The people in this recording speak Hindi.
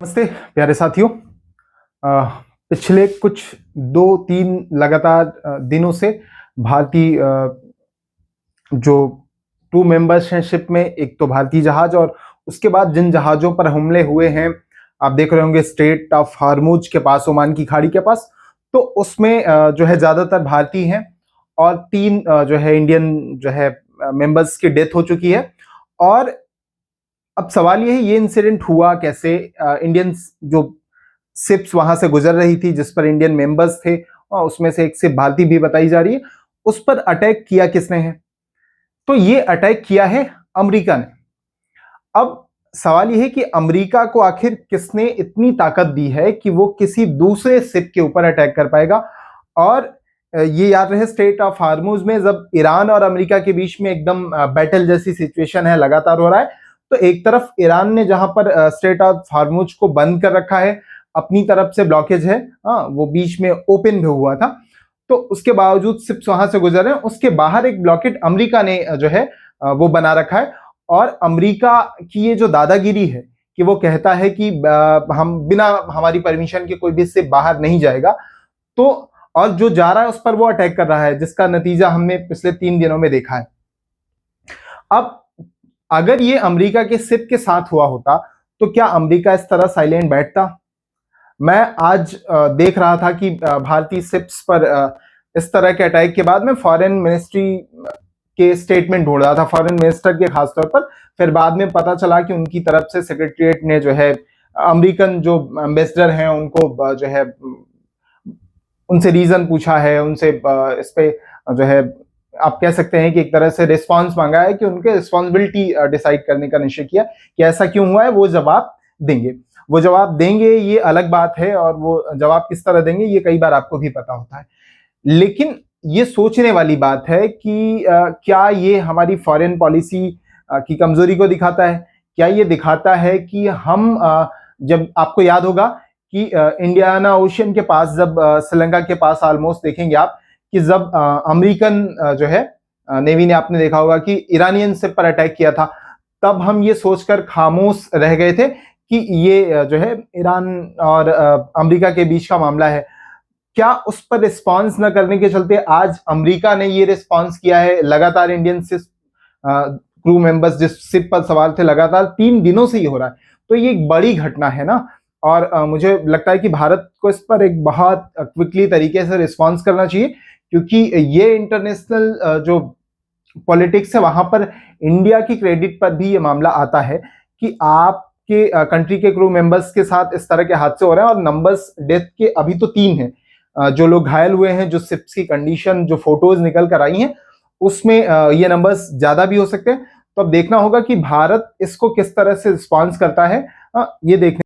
नमस्ते प्यारे साथियों। पिछले कुछ 2-3 लगातार दिनों से भारतीय जो क्रू मेंबर्स हैं शिप में, एक तो भारतीय जहाज और उसके बाद जिन जहाजों पर हमले हुए हैं, आप देख रहे होंगे स्ट्रेट ऑफ हार्मुज के पास, ओमान की खाड़ी के पास, तो उसमें जो है ज्यादातर भारतीय हैं और 3 जो है इंडियन जो है मेंबर्स की डेथ हो चुकी है। और अब सवाल ये है, ये इंसिडेंट हुआ कैसे? इंडियन जो शिप्स वहां से गुजर रही थी जिस पर इंडियन मेंबर्स थे और उसमें से एक शिप भारतीय भी बताई जा रही है, उस पर अटैक किया किसने है? तो ये अटैक किया है अमेरिका ने। अब सवाल यह है कि अमेरिका को आखिर किसने इतनी ताकत दी है कि वो किसी दूसरे शिप के ऊपर अटैक कर पाएगा। और ये याद रहे, स्ट्रेट ऑफ हार्मुज में जब ईरान और अमेरिका के बीच में एकदम बैटल जैसी सिचुएशन है, लगातार हो रहा है, तो एक तरफ ईरान ने जहां पर स्ट्रेट ऑफ हार्मुज को बंद कर रखा है, अपनी तरफ से ब्लॉकेज है, वो बीच में ओपन भी हुआ था, तो उसके बावजूद शिप्स वहां से गुजर रहे हैं। उसके बाहर एक ब्लॉकेट अमेरिका ने जो है वो बना रखा है। और अमेरिका की ये जो दादागिरी है कि वो कहता है कि हम बिना हमारी परमिशन के कोई भी शिप बाहर नहीं जाएगा, तो और जो जा रहा है उस पर वो अटैक कर रहा है, जिसका नतीजा हमने पिछले 3 दिनों में देखा है। अब अगर ये अमेरिका के शिप के साथ हुआ होता तो क्या अमेरिका इस तरह साइलेंट बैठता? मैं आज देख रहा था कि भारतीय शिप्स पर इस तरह के अटैक के बाद में फॉरेन मिनिस्ट्री के स्टेटमेंट ढूंढ रहा था, फॉरेन मिनिस्टर के खासतौर पर। फिर बाद में पता चला कि उनकी तरफ से सेक्रेटरीट ने जो है अमेरिकन जो एम्बेसडर हैं उनको जो है उनसे रीजन पूछा है, उनसे इस पे जो है आप कह सकते हैं कि एक तरह से रिस्पांस मांगा है कि उनके रिस्पॉन्सिबिलिटी डिसाइड करने का निश्चय किया कि ऐसा क्यों हुआ है, वो जवाब देंगे। वो जवाब देंगे ये अलग बात है, और वो जवाब किस तरह देंगे ये कई बार आपको भी पता होता है। लेकिन ये सोचने वाली बात है कि क्या ये हमारी फॉरेन पॉलिसी की कमजोरी को दिखाता है? क्या ये दिखाता है कि हम जब आपको याद होगा कि इंडियाना ओशियन के पास, जब श्रीलंका के पास ऑलमोस्ट देखेंगे आप कि जब अमेरिकन जो है नेवी ने, आपने देखा होगा कि ईरानियन शिप पर अटैक किया था, तब हम ये सोचकर खामोश रह गए थे कि ये जो है ईरान और अमेरिका के बीच का मामला है। क्या उस पर रिस्पांस न करने के चलते आज अमेरिका ने ये रिस्पांस किया है? लगातार इंडियन शिप क्रू मेंबर्स जिस शिप पर सवार थे, लगातार 3 दिनों से ये हो रहा है, तो ये एक बड़ी घटना है ना। और मुझे लगता है कि भारत को इस पर एक बहुत क्विकली तरीके से रिस्पांस करना चाहिए, क्योंकि ये इंटरनेशनल जो पॉलिटिक्स है वहां पर इंडिया की क्रेडिट पर भी ये मामला आता है कि आपके कंट्री के क्रू मेंबर्स के साथ इस तरह के हादसे हो रहे हैं। और नंबर्स डेथ के अभी तो 3 हैं, जो लोग घायल हुए हैं, जो शिप्स की कंडीशन, जो फोटोज निकल कर आई हैं, उसमें ये नंबर्स ज्यादा भी हो सकते हैं। तो अब देखना होगा कि भारत इसको किस तरह से रिस्पॉन्स करता है, ये देखने